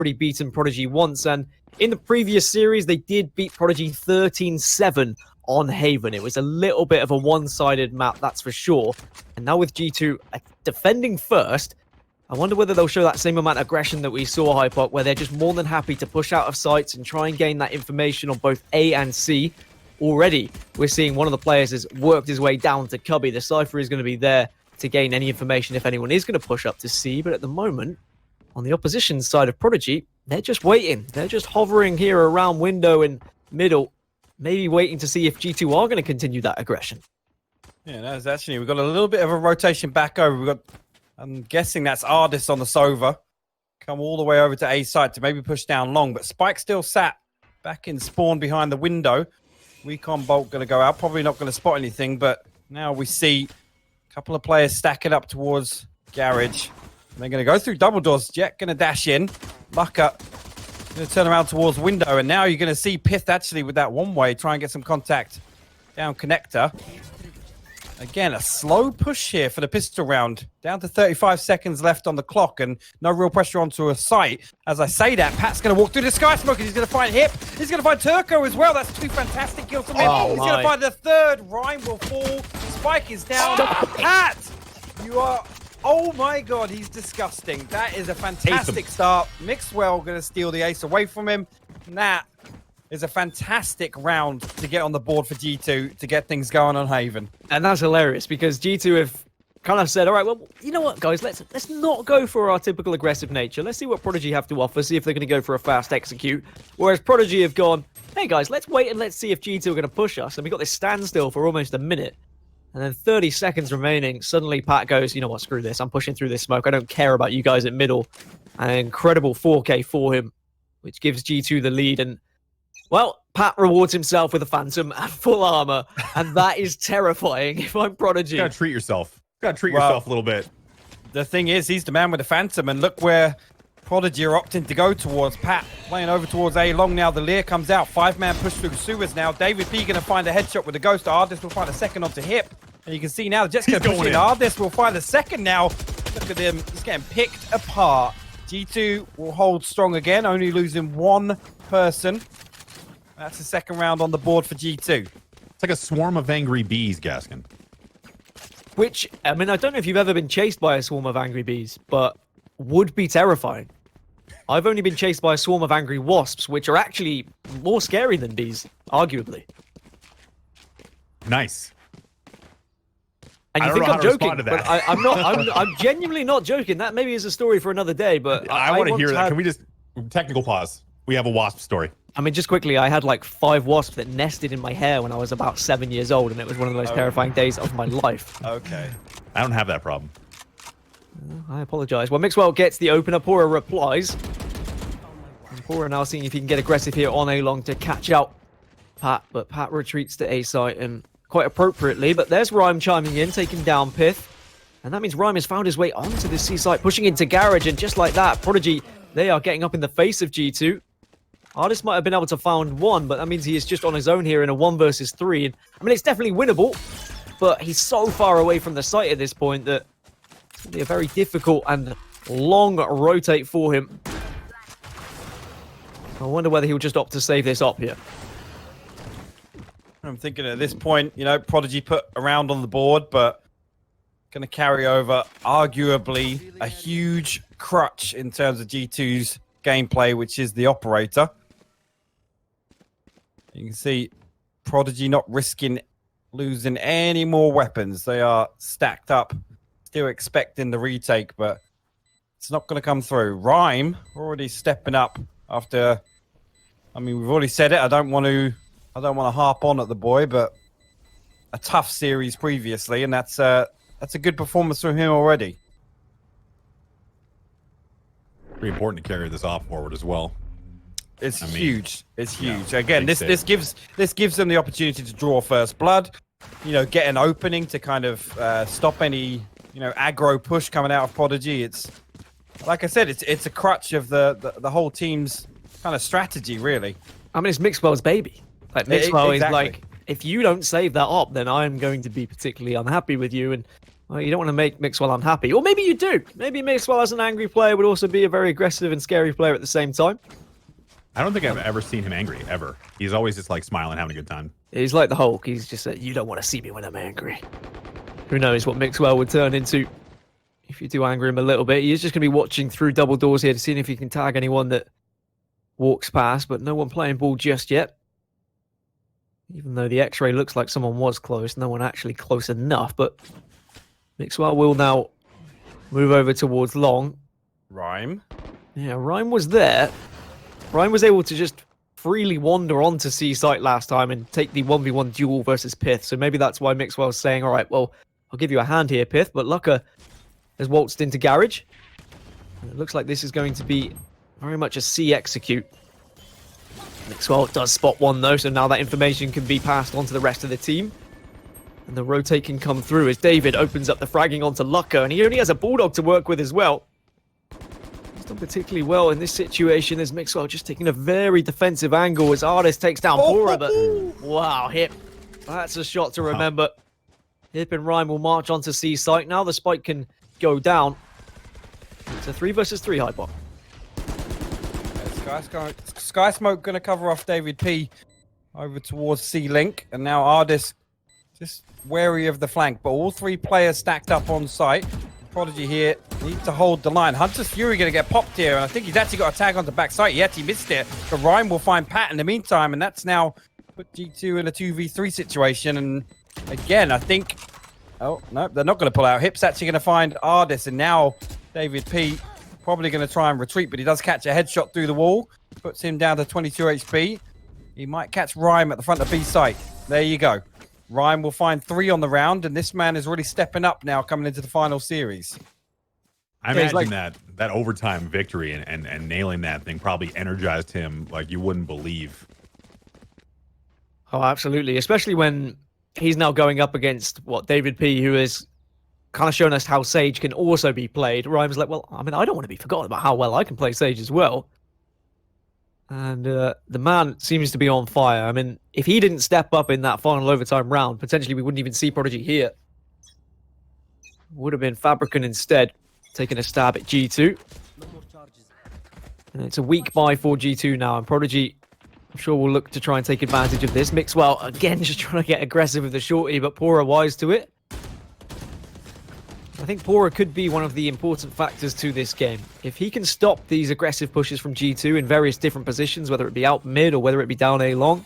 already beaten Prodigy once, and in the previous series, they did beat Prodigy 13-7 on Haven. It was a little bit of a one-sided map, that's for sure. And now with G2 defending first, I wonder whether they'll show that same amount of aggression that we saw, hypoc, where they're just more than happy to push out of sights and try and gain that information on both A and C. Already, we're seeing one of the players has worked his way down to Cubby. The Cypher is going to be there to gain any information if anyone is going to push up to C, but at the moment, on the opposition side of Prodigy, they're just waiting. They're just hovering here around window and middle, maybe waiting to see if G2 are going to continue that aggression. Yeah, that's actually, we've got a little bit of a rotation back over. We've got, I'm guessing that's Ardis on the Sova. Come all the way over to A side to maybe push down long, but Spike still sat back in spawn behind the window. Recon Bolt going to go out, probably not going to spot anything, but now we see a couple of players stacking up towards Garage. They're going to go through double doors. Jet going to dash in. Lucka going to turn around towards window, and now you're going to see Pith actually with that one-way try and get some contact down connector. Again, a slow push here for the pistol round. Down to 35 seconds left on the clock and no real pressure onto a site. As I say that, Pat's going to walk through the sky smoke and he's going to find Hip. He's going to find Turco as well. That's two fantastic kills from him. He's going to find the third. Rhyme will fall. Spike is down. Pat, you are... Oh my god, he's disgusting. That is a fantastic start. Mixwell going to steal the ace away from him. And that is a fantastic round to get on the board for G2 to get things going on Haven. And that's hilarious because G2 have kind of said, all right, well, you know what, guys, let's not go for our typical aggressive nature. Let's see what Prodigy have to offer, see if they're going to go for a fast execute. Whereas Prodigy have gone, hey guys, let's wait and let's see if G2 are going to push us. And we got this standstill for almost a minute. And then 30 seconds remaining, suddenly Pat goes, you know what, screw this. I'm pushing through this smoke. I don't care about you guys at middle. An incredible 4K for him, which gives G2 the lead. And, well, Pat rewards himself with a Phantom and full armor. And that is terrifying if I'm Prodigy. You gotta treat yourself. You gotta treat yourself a little bit. The thing is, he's the man with the Phantom. And look where Prodigy are opting to go towards. Pat playing over towards A long now. The Lear comes out. 5-man push through sewers now. David P going to find a headshot with the Ghost. Ardis will find a second onto Hip. And you can see now the Jet's going to push in. Ardis will find a second now. Look at him. He's getting picked apart. G2 will hold strong again, only losing one person. That's the second round on the board for G2. It's like a swarm of angry bees, Gaskin. Which, I mean, I don't know if you've ever been chased by a swarm of angry bees, but would be terrifying. I've only been chased by a swarm of angry wasps, which are actually more scary than bees, arguably. Nice. And you think I'm joking, but I'm not. I'm genuinely not joking. That maybe is a story for another day, but I want to hear that. Can we just technical pause? We have a wasp story. I mean, just quickly, I had like 5 wasps that nested in my hair when I was about 7 years old, and it was one of the most terrifying days of my life. Okay. I don't have that problem. I apologize. Well, Mixwell gets the opener. Pora replies. And Pora now seeing if he can get aggressive here on A long to catch out Pat, but Pat retreats to A site and quite appropriately. But there's Rhyme chiming in, taking down Pith. And that means Rhyme has found his way onto the C site, pushing into Garage, and just like that, Prodigy, they are getting up in the face of G2. Ardis might have been able to find one, but that means he is just on his own here in a 1 versus 3. And, I mean, it's definitely winnable, but he's so far away from the site at this point that it's going to be a very difficult and long rotate for him. I wonder whether he'll just opt to save this up here. I'm thinking at this point, you know, Prodigy put a round on the board, but going to carry over arguably a huge crutch in terms of G2's gameplay, which is the operator. You can see Prodigy not risking losing any more weapons. They are stacked up, still expecting the retake, but it's not going to come through. Rhyme already stepping up after, I mean, we've already said it. I don't want to harp on at the boy, but a tough series previously, and that's a good performance from him already. Pretty important to carry this off forward as well. It's huge. It's huge. Yeah, again, this gives them the opportunity to draw first blood, you know, get an opening to kind of stop any, you know, aggro push coming out of Prodigy. It's like I said, it's a crutch of the whole team's kind of strategy, really. I mean, it's Mixwell's baby. Like, Mixwell is like, if you don't save that up, then I'm going to be particularly unhappy with you. And Well, you don't want to make Mixwell unhappy. Or maybe you do. Maybe Mixwell as an angry player would also be a very aggressive and scary player at the same time. I don't think I've ever seen him angry, ever. He's always just like smiling, having a good time. He's like the Hulk. He's just like, you don't want to see me when I'm angry. Who knows what Mixwell would turn into if you do anger him a little bit. He is just going to be watching through double doors here to see if he can tag anyone that walks past, but no one playing ball just yet. Even though the X-ray looks like someone was close, no one actually close enough, but Mixwell will now move over towards long. Rhyme. Yeah, Rhyme was there. Rhyme was able to just freely wander onto C site last time and take the 1v1 duel versus Pith, so maybe that's why Mixwell's saying, all right, well, I'll give you a hand here, Pith, but Lucka has waltzed into Garage. And it looks like this is going to be very much a C execute. Mixwell does spot one though, so now that information can be passed on to the rest of the team. And the rotate can come through as David opens up the fragging onto Lucka, and he only has a Bulldog to work with as well. He's done particularly well in this situation as Mixwell just taking a very defensive angle as Artist takes down Pora, but wow, Hip. That's a shot to remember. Hip and Rhyme will march onto C site. Now the spike can go down. It's a 3 versus 3 hypoc. Sky Smoke going to cover off David P over towards C-Link. And now Ardis just wary of the flank. But all three players stacked up on site. Prodigy here needs to hold the line. Hunter's Fury going to get popped here. And I think he's actually got a tag on the back site. Yet he missed it. But Rhyme will find Pat in the meantime. And that's now put G2 in a 2v3 situation. And again, I think... Oh, no, they're not going to pull out. Hip's actually going to find Ardis. And now David P probably going to try and retreat, but he does catch a headshot through the wall. Puts him down to 22 HP. He might catch Rhyme at the front of B site. There you go. Rhyme will find 3 on the round, and this man is really stepping up now coming into the final series. I imagine that overtime victory and nailing that thing probably energized him like you wouldn't believe. Oh, absolutely. Especially when he's now going up against, David P, who has kind of shown us how Sage can also be played. Rhyme's like, well, I mean, I don't want to be forgotten about how well I can play Sage as well. And the man seems to be on fire. I mean, if he didn't step up in that final overtime round, potentially we wouldn't even see Prodigy here. Would have been Fabricant instead, taking a stab at G2. And it's a weak buy for G2 now, and Prodigy, I'm sure, will look to try and take advantage of this. Mixwell, again, just trying to get aggressive with the shorty, but Pora wise to it. I think Pora could be one of the important factors to this game. If he can stop these aggressive pushes from G2 in various different positions, whether it be out mid or whether it be down A long,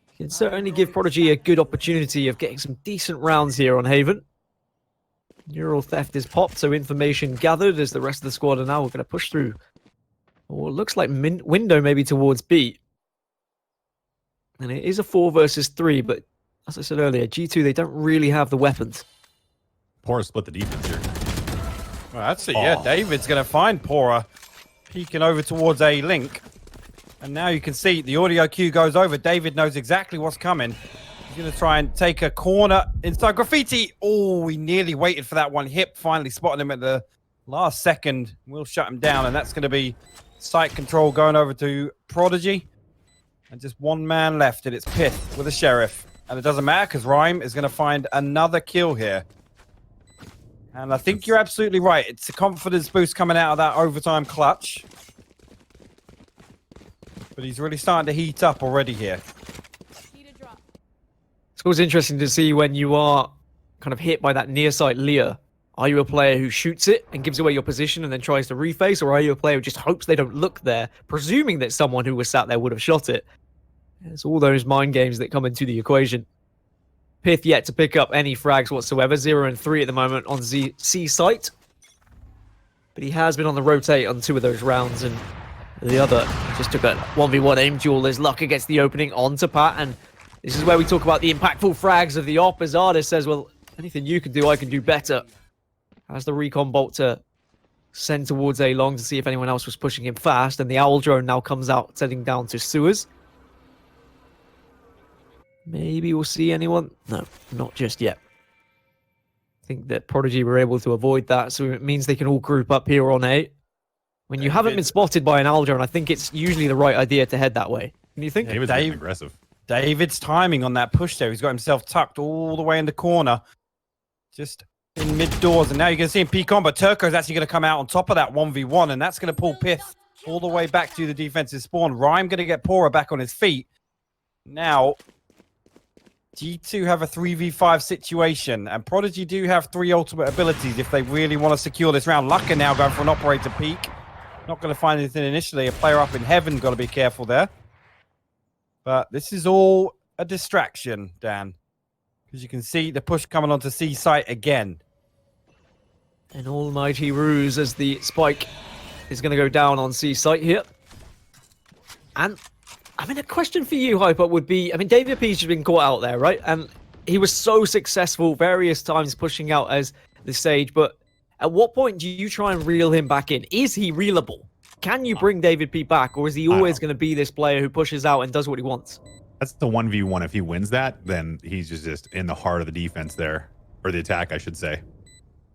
he can certainly give Prodigy a good opportunity of getting some decent rounds here on Haven. Neural theft is popped, so information gathered as the rest of the squad are now going to push through. Or it looks like window maybe towards B. And it is a 4 versus 3, but as I said earlier, G2, they don't really have the weapons. Pora split the defense here. Well, that's it. Yeah, David's going to find Pora peeking over towards A-Link. And now you can see the audio cue goes over. David knows exactly what's coming. He's going to try and take a corner inside Graffiti. Oh, he nearly waited for that one. Hip finally spotted him at the last second. We'll shut him down, and that's going to be site control going over to Prodigy. And just one man left, and it's Pith with a Sheriff. And it doesn't matter because Rhyme is going to find another kill here. And I think you're absolutely right. It's a confidence boost coming out of that overtime clutch. But he's really starting to heat up already here. It's always interesting to see when you are kind of hit by that near site Leah. Are you a player who shoots it and gives away your position and then tries to reface? Or are you a player who just hopes they don't look there, presuming that someone who was sat there would have shot it? It's all those mind games that come into the equation. Pith yet to pick up any frags whatsoever. 0 and 3 at the moment on C site. But he has been on the rotate on 2 of those rounds, and the other just took a 1v1 aim duel. There's luck against the opening onto Pat, and this is where we talk about the impactful frags of the op, as Artist says, well, anything you can do, I can do better. Has the recon bolt to send towards A long to see if anyone else was pushing him fast, and the Owl drone now comes out, sending down to sewers. Maybe we'll see anyone. No, not just yet. I think that Prodigy were able to avoid that, so it means they can all group up here on A. When you haven't been spotted by an Owl drone, I think it's usually the right idea to head that way. Can you think? Yeah, he was aggressive. David's timing on that push there. He's got himself tucked all the way in the corner. Just in mid doors, and now you're going to see him peek on, but Turco's actually going to come out on top of that 1v1, and that's going to pull Pith all the way back to the defensive spawn. Rhyme going to get Pora back on his feet. Now, G2 have a 3v5 situation, and Prodigy do have 3 ultimate abilities if they really want to secure this round. Lucka now going for an operator peek. Not going to find anything initially. A player up in heaven, got to be careful there. But this is all a distraction, Dan. Because you can see the push coming onto C site again. An almighty ruse as the spike is going to go down on C site here. And, I mean, a question for you, Hyper, would be, I mean, David P's been caught out there, right? And he was so successful various times pushing out as the Sage, but at what point do you try and reel him back in? Is he reelable? Can you bring David P back, or is he always going to be this player who pushes out and does what he wants? That's the 1v1. If he wins that, then he's just in the heart of the defense there, or the attack, I should say.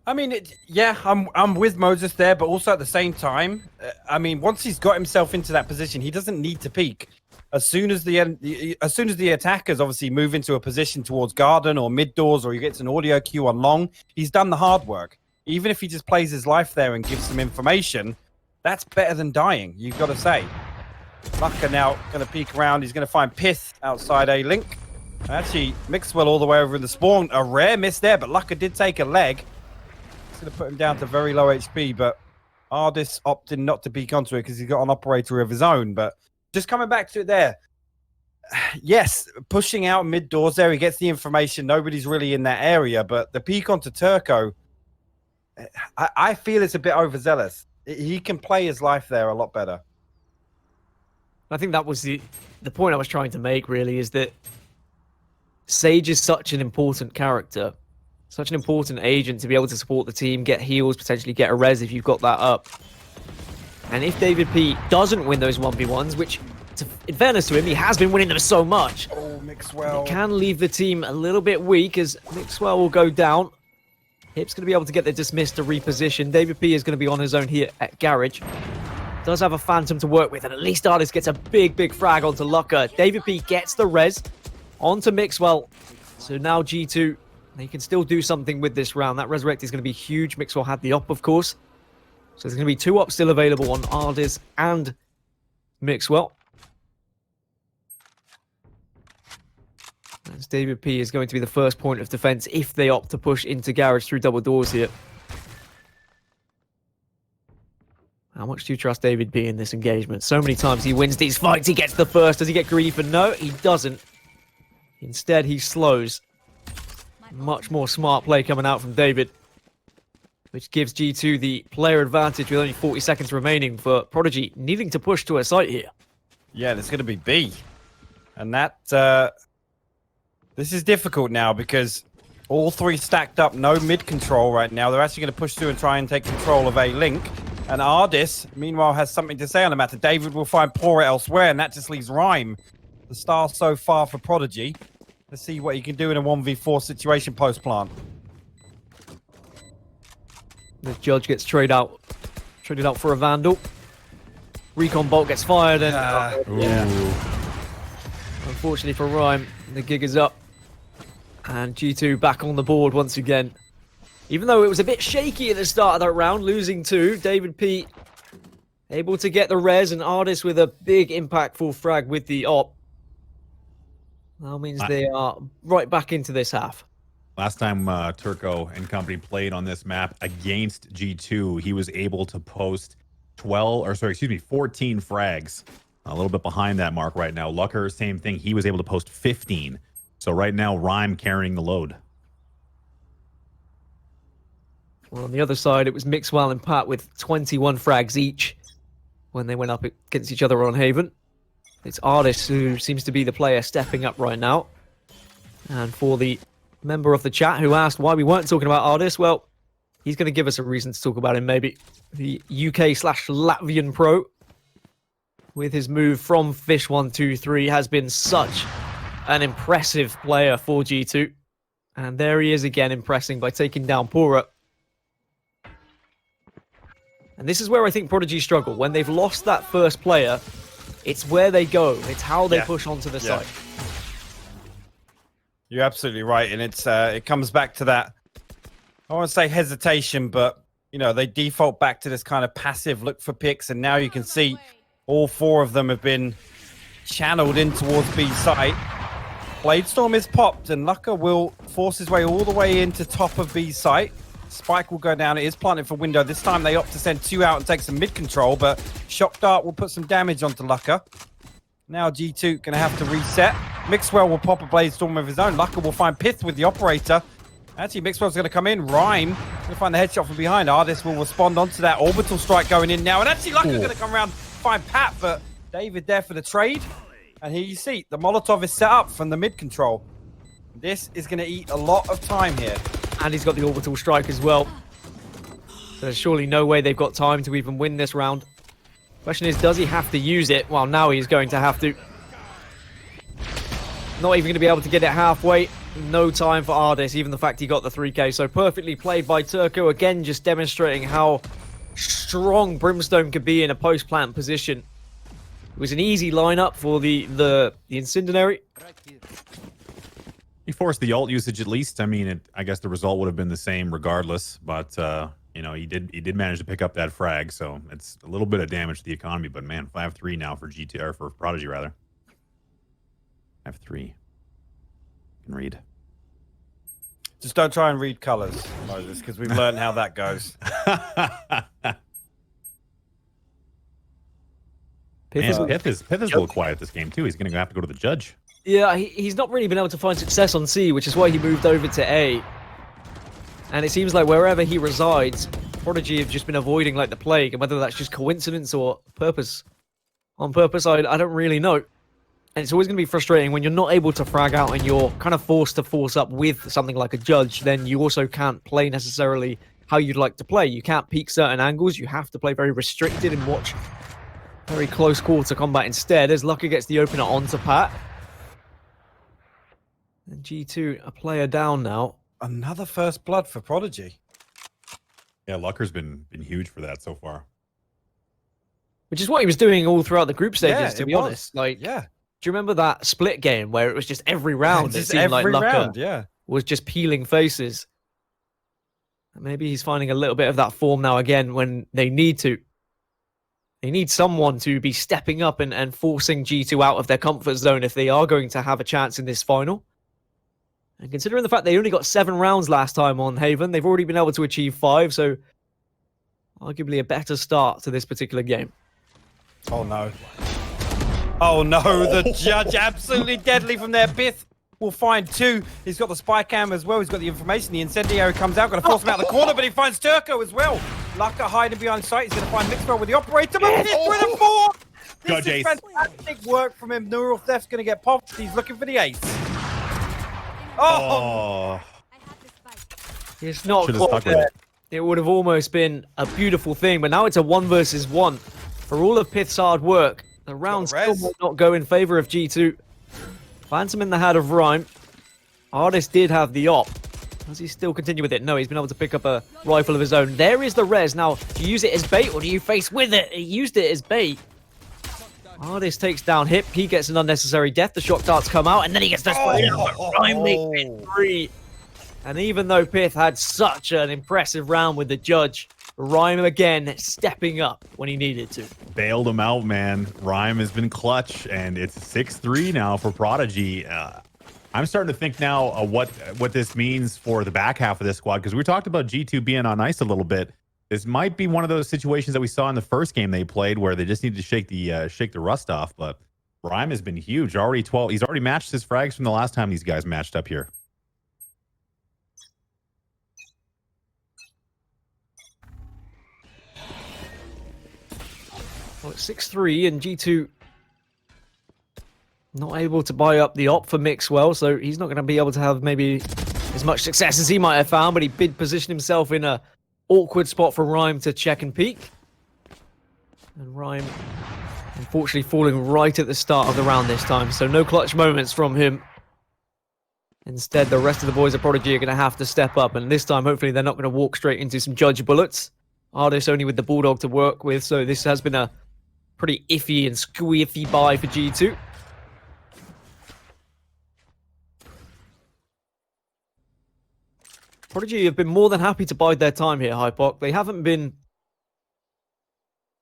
I mean, yeah, I'm with Moses there, but also at the same time, I mean, once he's got himself into that position, he doesn't need to peek. As soon as the attackers obviously move into a position towards garden or mid doors, or he gets an audio cue on long, he's done the hard work. Even if he just plays his life there and gives some information, that's better than dying, you've got to say. Lucka now going to peek around. He's going to find Pith outside A-Link. Actually, Mixwell all the way over in the spawn. A rare miss there, but Lucka did take a leg. It's going to put him down to very low HP, but Ardis opted not to peek onto it because he's got an operator of his own. But just coming back to it there, yes, pushing out mid doors there, he gets the information. Nobody's really in that area, but the peek onto Turco, I feel it's a bit overzealous. He can play his life there a lot better. I think that was the point I was trying to make, really, is that Sage is such an important character, such an important agent to be able to support the team, get heals, potentially get a res if you've got that up. And if David P doesn't win those 1v1s, which, in fairness to him, he has been winning them so much, oh, Mixwell. it can leave the team a little bit weak as Mixwell will go down. Hip's going to be able to get the dismiss to reposition. David P is going to be on his own here at Garage. Does have a Phantom to work with, and at least Ardis gets a big frag onto Lucka. David P gets the res onto Mixwell. So now G2, they can still do something with this round. That resurrect is going to be huge. Mixwell had the op, of course. So there's going to be 2 ops still available on Ardis and Mixwell. As David P is going to be the first point of defense if they opt to push into Garage through double doors here. How much do you trust David P in this engagement? So many times he wins these fights, he gets the first. Does he get greedy for no? He doesn't. Instead, he slows. Much more smart play coming out from David, which gives G2 the player advantage with only 40 seconds remaining for Prodigy needing to push to a site here. Yeah, there's going to be B. And that, this is difficult now because all 3 stacked up, no mid control right now. They're actually going to push through and try and take control of A-Link. And Ardis, meanwhile, has something to say on the matter. David will find Pora elsewhere, and that just leaves Rhyme, the star so far for Prodigy. Let's see what he can do in a 1v4 situation post-plant. The Judge gets traded out for a Vandal. Recon Bolt gets fired, and yeah. Unfortunately for Rhyme, the gig is up. And G2 back on the board once again. Even though it was a bit shaky at the start of that round, losing 2, David P able to get the res, and Ardis with a big impactful frag with the op. That means they are right back into this half. Last time Turco and company played on this map against G2, he was able to post 14 frags. A little bit behind that mark right now. Lucker, same thing. He was able to post 15. So right now, Rhyme carrying the load. Well, on the other side, it was Mixwell and Pat with 21 frags each when they went up against each other on Haven. It's Ardis who seems to be the player stepping up right now. And for the member of the chat who asked why we weren't talking about Ardis, well, he's going to give us a reason to talk about him, maybe. The UK/Latvian pro, with his move from Fish 1-2-3, has been such an impressive player for G2. And there he is again, impressing by taking down Pora. And this is where I think Prodigy struggle. When they've lost that first player, it's where they go. It's how they push onto the site. You're absolutely right, and it's it comes back to that I won't say hesitation, but, you know, they default back to this kind of passive look for picks. And now you can see all 4 of them have been channeled in towards B site. Bladestorm is popped, and Lucker will force his way all the way into top of B site. Spike will go down. It is planted for window. This time they opt to send 2 out and take some mid control, but Shock Dart will put some damage onto Lucker. Now G2 going to have to reset. Mixwell will pop a Bladestorm of his own. Lucker will find Pith with the operator. Actually, Mixwell's going to come in. Rhyme going to find the headshot from behind. Ardis will respond onto that orbital strike going in now. And actually, Lucker's going to come around, find Pat, but David there for the trade. And here you see, the Molotov is set up from the mid control. This is going to eat a lot of time here. And he's got the orbital strike as well. So there's surely no way they've got time to even win this round. Question is, does he have to use it? Well, now he's going to have to. Not even going to be able to get it halfway. No time for Ardis, even the fact he got the 3K. So perfectly played by Turco. Again, just demonstrating how strong Brimstone could be in a post-plant position. It was an easy lineup for the Incendiary. He forced the ult usage at least. I mean, I guess the result would have been the same regardless. But you know, he did manage to pick up that frag, so it's a little bit of damage to the economy. But man, 5-3 now for GT or for Prodigy rather. 5-3. Can read. Just don't try and read colors, Moses, because we've learned how that goes. Pith is a little quiet this game too. He's going to have to go to the judge. Yeah, he's not really been able to find success on C, which is why he moved over to A. And it seems like wherever he resides, Prodigy have just been avoiding like the plague, and whether that's just coincidence or purpose. On purpose, I don't really know. And it's always going to be frustrating when you're not able to frag out and you're kind of forced to force up with something like a judge. Then you also can't play necessarily how you'd like to play. You can't peek certain angles. You have to play very restricted and watch very close quarter combat instead, as Lucker gets the opener onto Pat. And G2, a player down now. Another first blood for Prodigy. Yeah, Lucker's been huge for that so far. Which is what he was doing all throughout the group stages, Yeah, to be honest. Like, yeah. do you remember that split game where it was just every round? Just it seemed like every Lucker round, yeah. was just peeling faces. Maybe he's finding a little bit of that form now again when they need to. They need someone to be stepping up and forcing G2 out of their comfort zone if they are going to have a chance in this final. And considering the fact they only got 7 rounds last time on Haven, they've already been able to achieve 5, so arguably a better start to this particular game. Oh no. Oh no, the judge absolutely deadly from there. Pith will find 2. He's got the spy cam as well. He's got the information. The incendiary comes out, going to force him out of the corner, but he finds Turco as well. Lucker hiding behind sight. He's going to find Mixwell with the operator, but Pith with a 4. This is fantastic work from him. Neural Theft's going to get popped. He's looking for the ace. Oh! It's not quite there. It would have almost been a beautiful thing, but now it's a 1 versus 1. For all of Pith's hard work, the round still might not go in favor of G2. Phantom in the hat of Rhyme. Ardis did have the op. Does he still continue with it? No, he's been able to pick up a rifle of his own. There is the res. Now, do you use it as bait or do you face with it? He used it as bait. Ardis takes down Hip. He gets an unnecessary death. The shock darts come out, and then he gets the spray. Rhyme makes it 3. And even though Pith had such an impressive round with the judge, Rhyme again stepping up when he needed to. Bailed him out, man. Rhyme has been clutch, and it's 6-3 now for Prodigy. I'm starting to think now what this means for the back half of this squad, because we talked about G2 being on ice a little bit. This might be one of those situations that we saw in the first game they played where they just need to shake the rust off. But Rhyme has been huge. Already 12. He's already matched his frags from the last time these guys matched up here. Well, it's 6-3 and G2 not able to buy up the op for Mixwell, so he's not going to be able to have maybe as much success as he might have found, but he did position himself in a awkward spot for Rhyme to check and peek. And Rhyme, unfortunately, falling right at the start of the round this time, so no clutch moments from him. Instead, the rest of the boys of Prodigy are going to have to step up, and this time, hopefully, they're not going to walk straight into some judge bullets. Ardis only with the Bulldog to work with, so this has been a pretty iffy and squiffy buy for G2. Prodigy have been more than happy to bide their time here, hypoc. They haven't been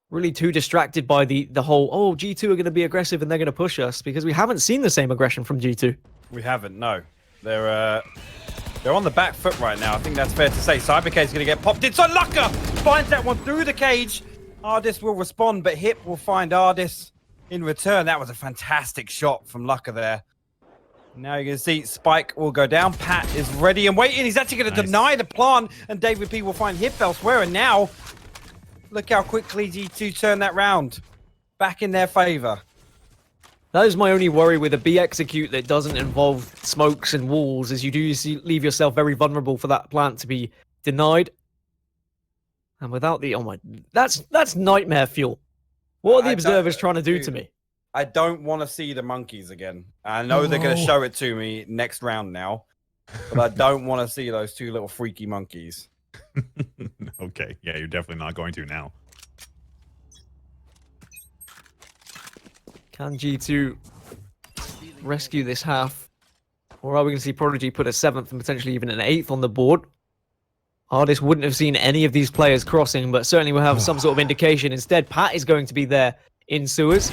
really too distracted by the whole, oh, G2 are going to be aggressive and they're going to push us, because we haven't seen the same aggression from G2. We haven't, no. They're on the back foot right now. I think that's fair to say. Cybercade's going to get popped in. So Lucker finds that one through the cage. Ardis will respond, but Hip will find Ardis in return. That was a fantastic shot from Lucker there. Now you can see Spike will go down. Pat is ready and waiting. He's actually going to deny the plant, and David P will find Hip elsewhere. And now, look how quickly G2 turn that round. Back in their favor. That is my only worry with a B execute that doesn't involve smokes and walls, is you do leave yourself very vulnerable for that plant to be denied. And without the, oh my, that's nightmare fuel. What are the observers trying to do to me? I don't want to see the monkeys again. I know they're going to show it to me next round now, but I don't want to see those two little freaky monkeys. Okay, yeah, you're definitely not going to now. Can G2 rescue this half? Or are we going to see Prodigy put a 7th and potentially even an 8th on the board? Ardis wouldn't have seen any of these players crossing, but certainly will have some sort of indication. Instead, Pat is going to be there in sewers.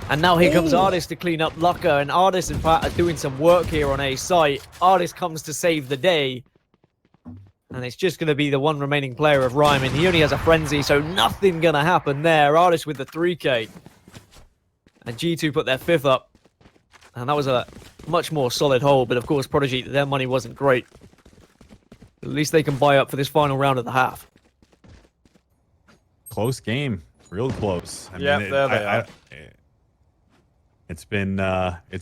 And now here comes Ardis to clean up Lucker, and Ardis and Pat are doing some work here on A site. Ardis comes to save the day. And it's just going to be the one remaining player of Ryman. He only has a frenzy, so nothing going to happen there. Ardis with the 3K. And G2 put their 5th up. And that was a much more solid hole. But of course, Prodigy, their money wasn't great. At least they can buy up for this final round of the half. Close game. Real close. I Yeah, mean, there they are. It's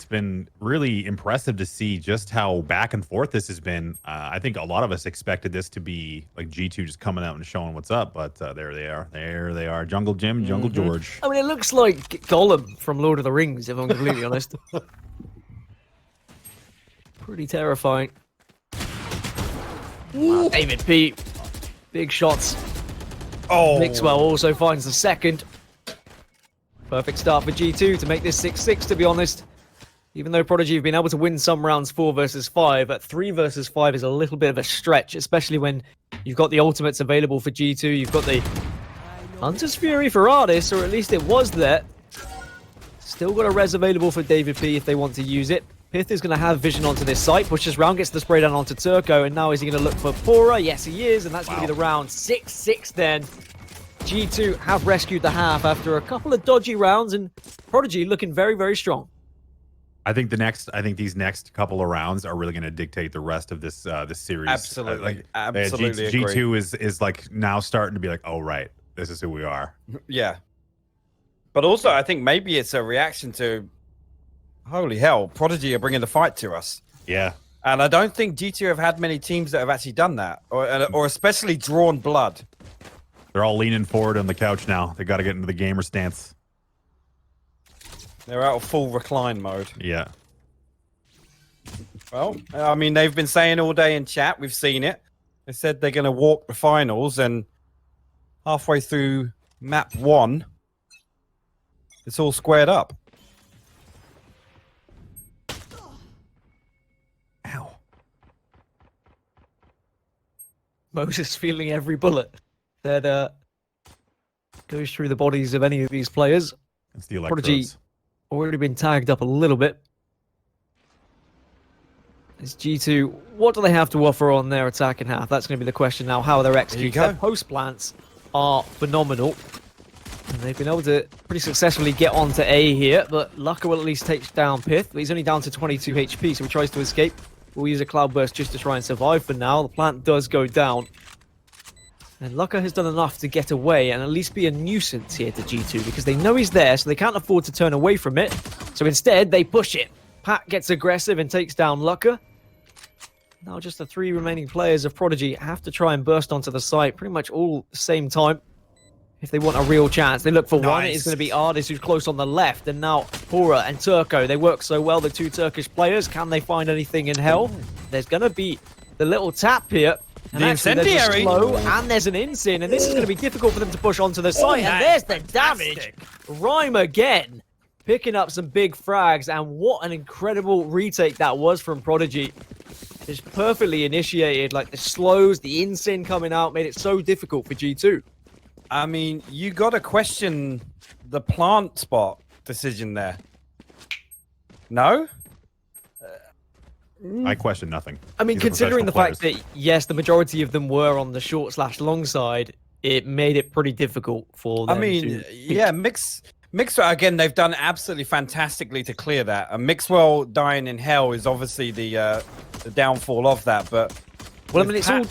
been really impressive to see just how back and forth this has been. I think a lot of us expected this to be like G2 just coming out and showing what's up, but there they are. There they are. Jungle Jim, Jungle George. I mean, it looks like Gollum from Lord of the Rings, if I'm completely honest. Pretty terrifying. Wow, David P. Big shots. Oh, Mixwell also finds the 2nd. Perfect start for G2 to make this 6-6, to be honest. Even though Prodigy have been able to win some rounds 4 versus 5, at 3 versus 5 is a little bit of a stretch, especially when you've got the ultimates available for G2. You've got the Hunter's Fury for Ardis, or at least it was there. Still got a res available for David P if they want to use it. Pith is going to have vision onto this site, pushes round, gets the spray down onto Turco, and now is he going to look for Pora? Yes, he is, and that's going to be the round. 6-6 then. G2 have rescued the half after a couple of dodgy rounds, and Prodigy looking very, very strong. I think these next couple of rounds are really going to dictate the rest of this this series. Absolutely, absolutely. G2 is like now starting to be like, oh right, this is who we are. Yeah, but also I think maybe it's a reaction to, holy hell, Prodigy are bringing the fight to us. Yeah, and I don't think G2 have had many teams that have actually done that, or especially drawn blood. They're all leaning forward on the couch now. They got to get into the gamer stance. They're out of full recline mode. Yeah. Well, I mean, they've been saying all day in chat. We've seen it. They said they're going to walk the finals, and halfway through map 1, it's all squared up. Ow. Moses feeling every bullet that goes through the bodies of any of these players. It's the electrodes. Prodigy already been tagged up a little bit. It's G2. What do they have to offer on their attacking half? That's going to be the question now. How are they executing? Their post plants are phenomenal. And they've been able to pretty successfully get onto A here, but Lucker will at least take down Pith. But he's only down to 22 HP, so he tries to escape. We'll use a cloud burst just to try and survive for now. The plant does go down. And Lucker has done enough to get away and at least be a nuisance here to G2 because they know he's there, so they can't afford to turn away from it. So instead, they push it. Pat gets aggressive and takes down Lucker. Now just the 3 remaining players of Prodigy have to try and burst onto the site pretty much all at the same time if they want a real chance. They look for one. It is going to be Ardis who's close on the left. And now Pora and Turco, they work so well, the 2 Turkish players. Can they find anything in hell? There's going to be the little tap here. And the actually, there's a incendiary. slow, and there's an Insin, and this is going to be difficult for them to push onto the site. And there's the damage. Rhyme again, picking up some big frags, and what an incredible retake that was from Prodigy. just perfectly initiated, like the slows, the insane coming out, made it so difficult for G2. I mean, you got to question the plant spot decision there. No? I question nothing. I mean, These are considering the professional fact that, yes, the majority of them were on the short/long side, it made it pretty difficult for them. I mean, yeah, Mixwell, again, they've done absolutely fantastically to clear that. And Mixwell dying in hell is obviously the downfall of that. But well, I mean, it's all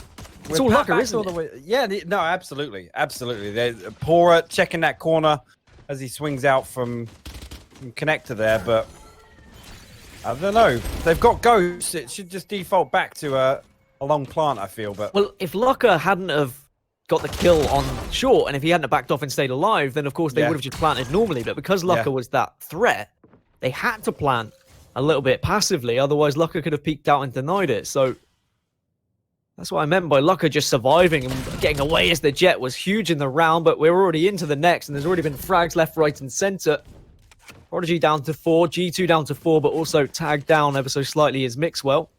Lucker, isn't it? Yeah, no, absolutely. There's Pora checking that corner as he swings out from connector there, but I don't know. They've got ghosts. It should just default back to a long plant, I feel. But well, if Lucker hadn't have got the kill on short, and if he hadn't have backed off and stayed alive, then of course they would have just planted normally. But because Lucker was that threat, they had to plant a little bit passively. Otherwise, Lucker could have peeked out and denied it. So that's what I meant by Lucker just surviving and getting away as the jet was huge in the round. But we're already into the next, and there's already been frags left, right, and center. Prodigy down to 4, G2 down to 4, but also tagged down ever so slightly is Mixwell.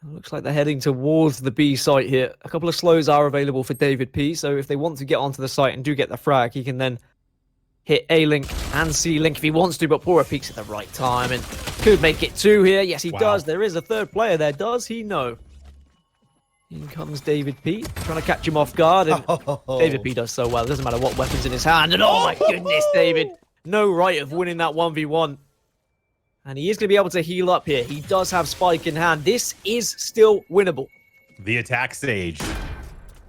It looks like they're heading towards the B site here. A couple of slows are available for David P, so if they want to get onto the site and do get the frag, he can then hit A-Link and C-Link if he wants to, but Pora peaks at the right time and could make it 2 here. Yes, he does. There is a third player there. Does he? No. In comes David P, trying to catch him off guard, and David P does so well. It doesn't matter what weapon's in his hand, and oh my goodness, David. No right of winning that 1v1. And he is going to be able to heal up here. He does have Spike in hand. This is still winnable. The attack stage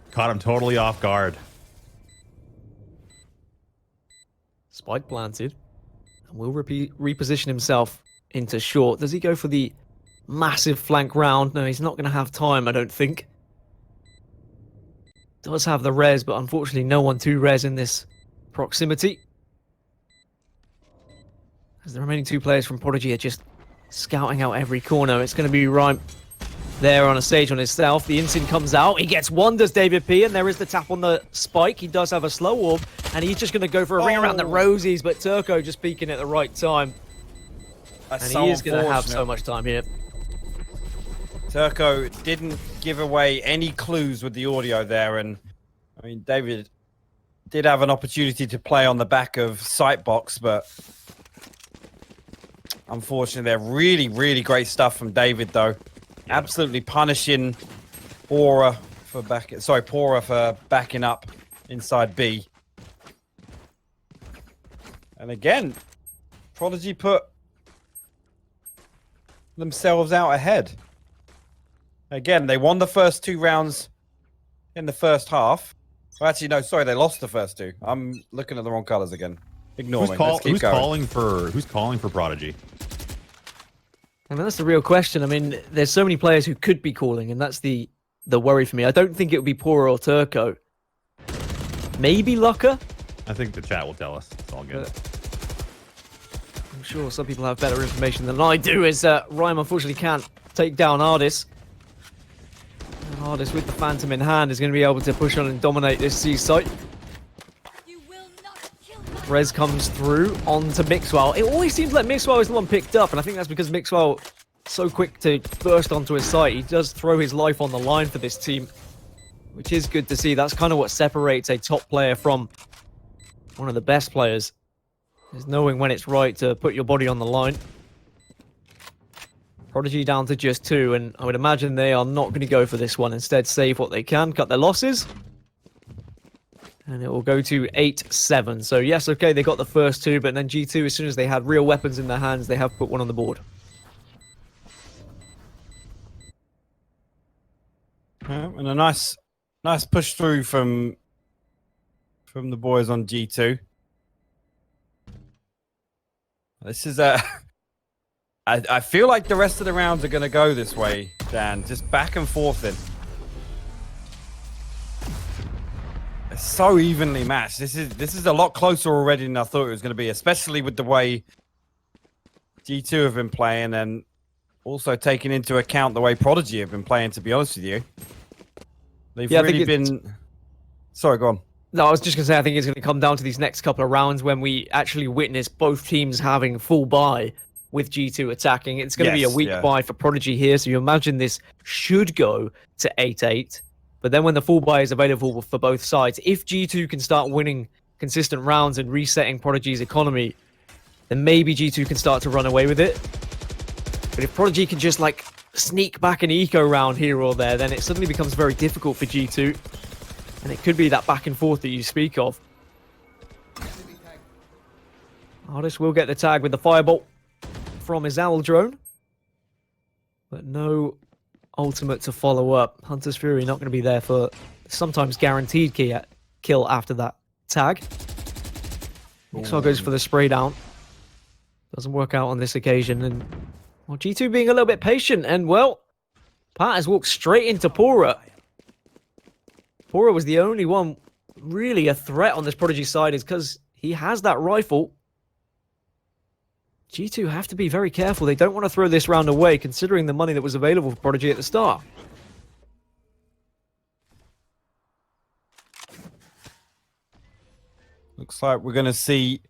caught him totally off guard. Spike planted. And will reposition himself into short. Does he go for the massive flank round? No, he's not going to have time, I don't think. Does have the res, but unfortunately no one to res in this proximity. As the remaining 2 players from Prodigy are just scouting out every corner. It's going to be right there on a stage on himself. The instant comes out. He gets 1, does David P, and there is the tap on the spike. He does have a slow orb, and he's just going to go for a ring around the rosies, but Turco just peeking at the right time. That's and so he is going to have so much time here. Turco didn't give away any clues with the audio there, and I mean, David did have an opportunity to play on the back of Sightbox, but unfortunately, they're really great stuff from David, though. Yeah. Absolutely punishing Pora for backing up inside B. And again, Prodigy put themselves out ahead. Again, they won the first 2 rounds in the first half. Well, actually, no, sorry, they lost the first 2. I'm looking at the wrong colors again. Ignore me. Who's calling for Prodigy? I mean, that's the real question. I mean, there's so many players who could be calling, and that's the worry for me. I don't think it would be Pora or Turco. Maybe Lucker? I think the chat will tell us. It's all good. I'm sure some people have better information than I do, as Rhyme unfortunately can't take down Ardis. And Ardis with the Phantom in hand is going to be able to push on and dominate this C site. Rez comes through onto Mixwell. It always seems like Mixwell is the one picked up, and I think that's because Mixwell so quick to burst onto his site. He does throw his life on the line for this team, which is good to see. That's kind of what separates a top player from one of the best players, is knowing when it's right to put your body on the line. Prodigy down to just 2, and I would imagine they are not going to go for this one. Instead, save what they can, cut their losses. And it will go to 8-7. So yes, okay, they got the first 2, but then G2, as soon as they had real weapons in their hands, they have put one on the board. And a nice push through from the boys on G2. This is I feel like the rest of the rounds are going to go this way, Dan. Just back and forth in. It's so evenly matched. This is a lot closer already than I thought it was going to be, especially with the way G2 have been playing, and also taking into account the way Prodigy have been playing, to be honest with you. They've really been... Sorry, go on. No, I was just going to say, I think it's going to come down to these next couple of rounds when we actually witness both teams having full buy. with G2 attacking. It's going to be a Yes, weak yeah. buy for Prodigy here, so you imagine this should go to 8-8. But then when the full buy is available for both sides, if G2 can start winning consistent rounds and resetting Prodigy's economy, then maybe G2 can start to run away with it. But if Prodigy can just like sneak back an eco round here or there, then it suddenly becomes very difficult for G2. And it could be that back and forth that you speak of. Artist will get the tag with the firebolt from his owl drone. But no ultimate to follow up. Hunter's Fury not going to be there for sometimes guaranteed kill after that tag. Mixwell goes for the spray down. Doesn't work out on this occasion. And well, G2 being a little bit patient. And well, Pat has walked straight into Pora. Pora was the only one really a threat on this Prodigy side is because he has that rifle. G2 have to be very careful. They don't want to throw this round away, considering the money that was available for Prodigy at the start. Looks like we're going to see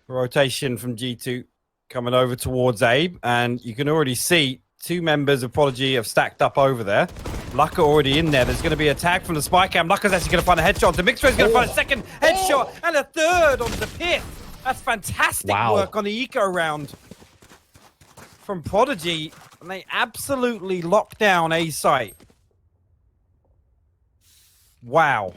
rotation from G2 coming over towards Abe. And you can already see 2 members of Prodigy have stacked up over there. Lucka already in there. There's going to be a tag from the spy cam. Lucka's actually going to find a headshot. The Mixwell's going to find a second headshot and a third on the pit. That's fantastic work on the eco round from Prodigy. And they absolutely lock down A site. Wow.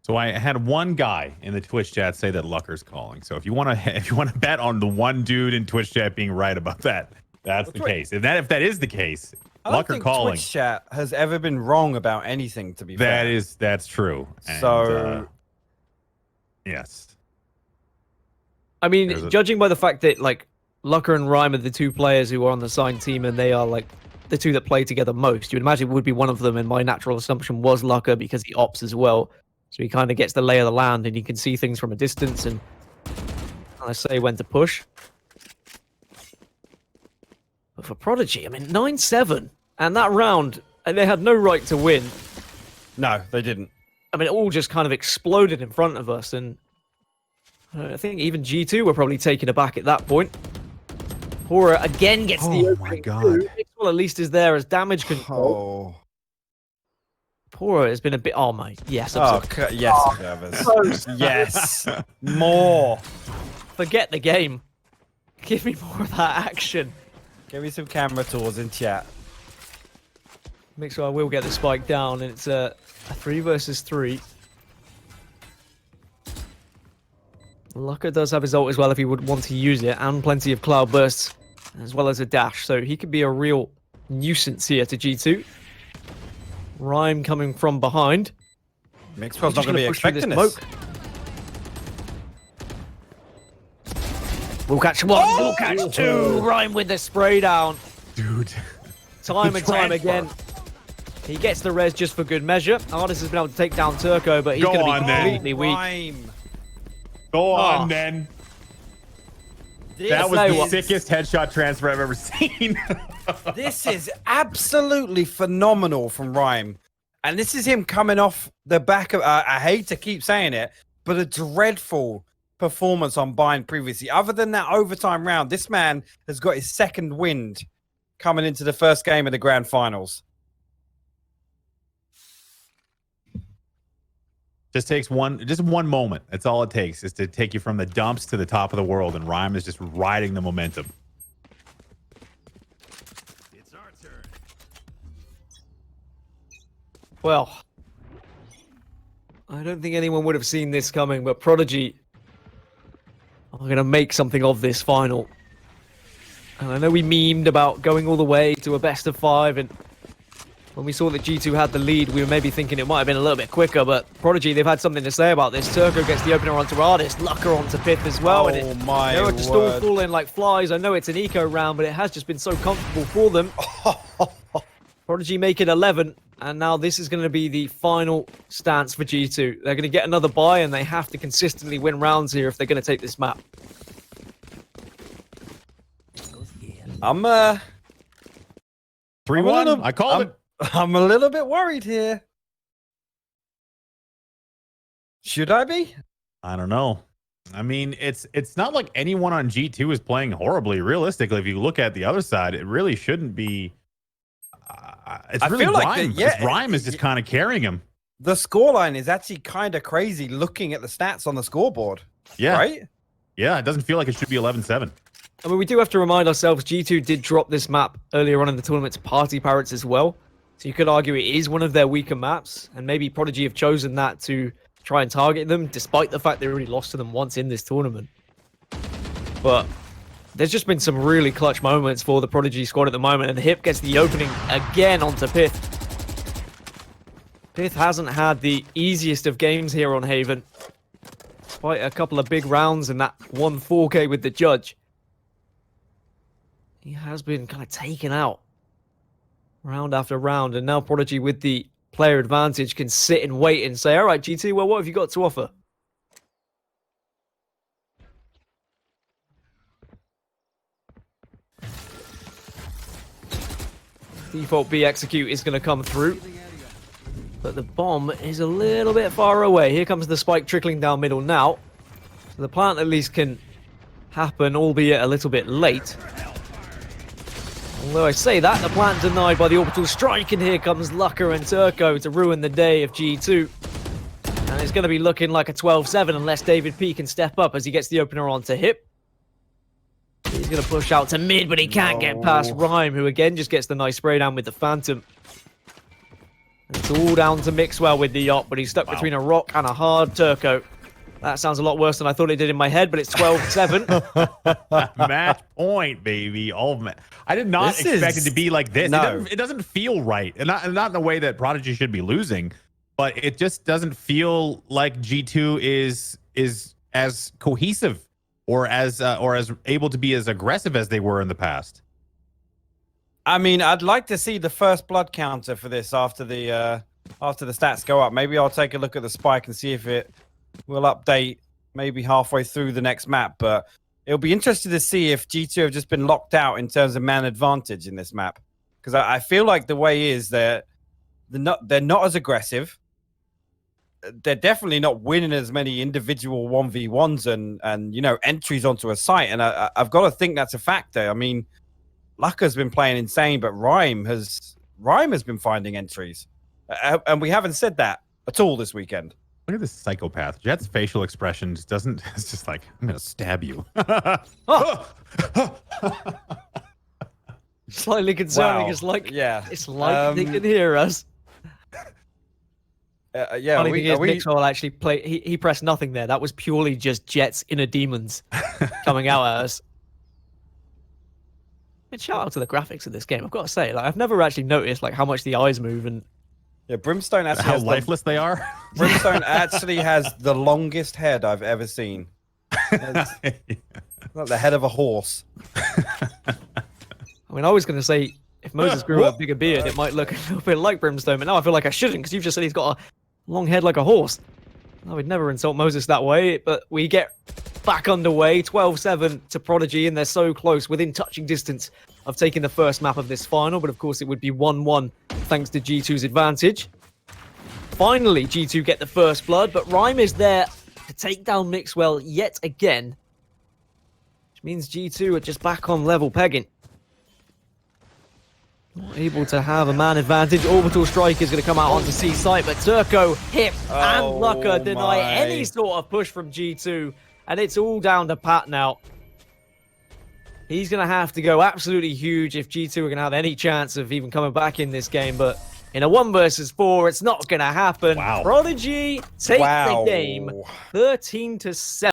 So I had one guy in the Twitch chat say that Lucker's calling. So if you want to bet on the one dude in Twitch chat being right about that, that's the case. If that is the case, I don't Lucker think calling. Twitch chat has ever been wrong about anything, to be fair. That's true. And, So yes. I mean, judging by the fact that like Lucker and Rhyme are the 2 players who are on the signed team and they are like the 2 that play together most, you would imagine it would be one of them, and my natural assumption was Lucker because he ops as well. So he kind of gets the lay of the land and he can see things from a distance and I say when to push. But for Prodigy, I mean, 9-7. And that round, they had no right to win. no, they didn't. I mean, it all just kind of exploded in front of us. And I think even G2 were probably taken aback at that point. Horror again gets the opening. Oh my god. Mixwell at least is there as damage control. Pora has been a bit. Oh my, yes. Yes, observers. Yes, more. Forget the game. Give me more of that action. Give me some camera tours in chat. Mixwell will get the spike down, and it's a 3 versus 3. Lucka does have his ult as well if he would want to use it, and plenty of cloud bursts, as well as a dash. So he could be a real nuisance here to G2. Rhyme coming from behind. Mixwell's not going to be expecting this. We'll catch 1, we'll catch 2. Rhyme with the spray down. Dude. Time and time again. He gets the res just for good measure. Artist has been able to take down Turco, but he's going to be completely weak. Rhyme. Go on, then. That was the sickest headshot transfer I've ever seen. This is absolutely phenomenal from Rhyme. And this is him coming off the back of, I hate to keep saying it, but a dreadful performance on Bind previously. Other than that overtime round, this man has got his second wind coming into the first game of the grand finals. Just takes one moment. That's all it takes, is to take you from the dumps to the top of the world, and Rhyme is just riding the momentum. It's our turn. Well, I don't think anyone would have seen this coming, but Prodigy are going to make something of this final. And I know we memed about going all the way to a best of 5, and when we saw that G2 had the lead, we were maybe thinking it might have been a little bit quicker, but Prodigy, they've had something to say about this. Turco gets the opener onto Artist, Lucker onto Pith as well. Oh my They're just all falling like flies. I know it's an eco round, but it has just been so comfortable for them. Prodigy make it 11, and now this is going to be the final stance for G2. They're going to get another bye, and they have to consistently win rounds here if they're going to take this map. I'm 3-1. I called it. I'm a little bit worried here. Should I be? I don't know. I mean, it's not like anyone on G2 is playing horribly. Realistically, if you look at the other side, it really shouldn't be. It's I really feel like Rhyme. Rhyme is just kind of carrying him. The scoreline is actually kind of crazy looking at the stats on the scoreboard. Yeah. Right? Yeah, it doesn't feel like it should be 11-7. I mean, we do have to remind ourselves, G2 did drop this map earlier on in the tournament to Party Pirates as well. So you could argue it is one of their weaker maps, and maybe Prodigy have chosen that to try and target them, despite the fact they already lost to them once in this tournament. But there's just been some really clutch moments for the Prodigy squad at the moment, and Hip gets the opening again onto Pith. Pith hasn't had the easiest of games here on Haven, despite a couple of big rounds and that 1-4K with the judge. He has been kind of taken out round after round, and now Prodigy with the player advantage can sit and wait and say, all right, GT, well, what have you got to offer? Default B execute is going to come through, but the bomb is a little bit far away. Here comes the spike trickling down middle now. So the plant at least can happen, albeit a little bit late. Although I say that, the plant denied by the orbital strike, and here comes Lucker and Turco to ruin the day of G2. And it's going to be looking like a 12-7 unless David P can step up as he gets the opener onto Hip. He's going to push out to mid, but he can't get past Rhyme, who again just gets the nice spray down with the Phantom. And it's all down to Mixwell with the yacht, but he's stuck between a rock and a hard Turco. That sounds a lot worse than I thought it did in my head, but it's 12-7. Match point, baby. I did not expect it to be like this. No. It doesn't feel right. And not in the way that Prodigy should be losing, but it just doesn't feel like G2 is as cohesive or as able to be as aggressive as they were in the past. I mean, I'd like to see the first blood counter for this after the stats go up. Maybe I'll take a look at the spike and see if it will update maybe halfway through the next map. But it'll be interesting to see if G2 have just been locked out in terms of man advantage in this map. Because I feel like the way is that they're not as aggressive. They're definitely not winning as many individual 1v1s and you know, entries onto a site. And I've got to think that's a factor. I mean, Lucker's been playing insane, but Rhyme has been finding entries. And we haven't said that at all this weekend. Look at this psychopath. Jet's facial expressions doesn't. It's just like, I'm gonna stab you. Slightly concerning. Wow. It's like, yeah, it's like they can hear us. Yeah. Funny thing is, Mixwell actually played. He pressed nothing there. That was purely just Jet's inner demons coming out at us. And shout out to the graphics of this game. I've got to say, like, I've never actually noticed like how much the eyes move and. Yeah, Brimstone actually how has lifeless they are. Brimstone actually has the longest head I've ever seen. It's like the head of a horse. I mean, I was going to say if Moses grew a bigger beard, it might look a little bit like Brimstone, but now I feel like I shouldn't because you've just said he's got a long head like a horse. I would never insult Moses that way, but we get back underway, 12-7 to Prodigy, and they're so close, within touching distance of taking the first map of this final, but of course it would be 1-1 thanks to G2's advantage. Finally, G2 get the first blood, but Rhyme is there to take down Mixwell yet again, which means G2 are just back on level pegging. Not able to have a man advantage. Orbital Strike is going to come out onto C site, but Turco, Hip, and Lucker deny any sort of push from G2, and it's all down to Pat now. He's going to have to go absolutely huge if G2 are going to have any chance of even coming back in this game, but in a 1 versus 4, it's not going to happen. Wow. Prodigy take the game 13-7.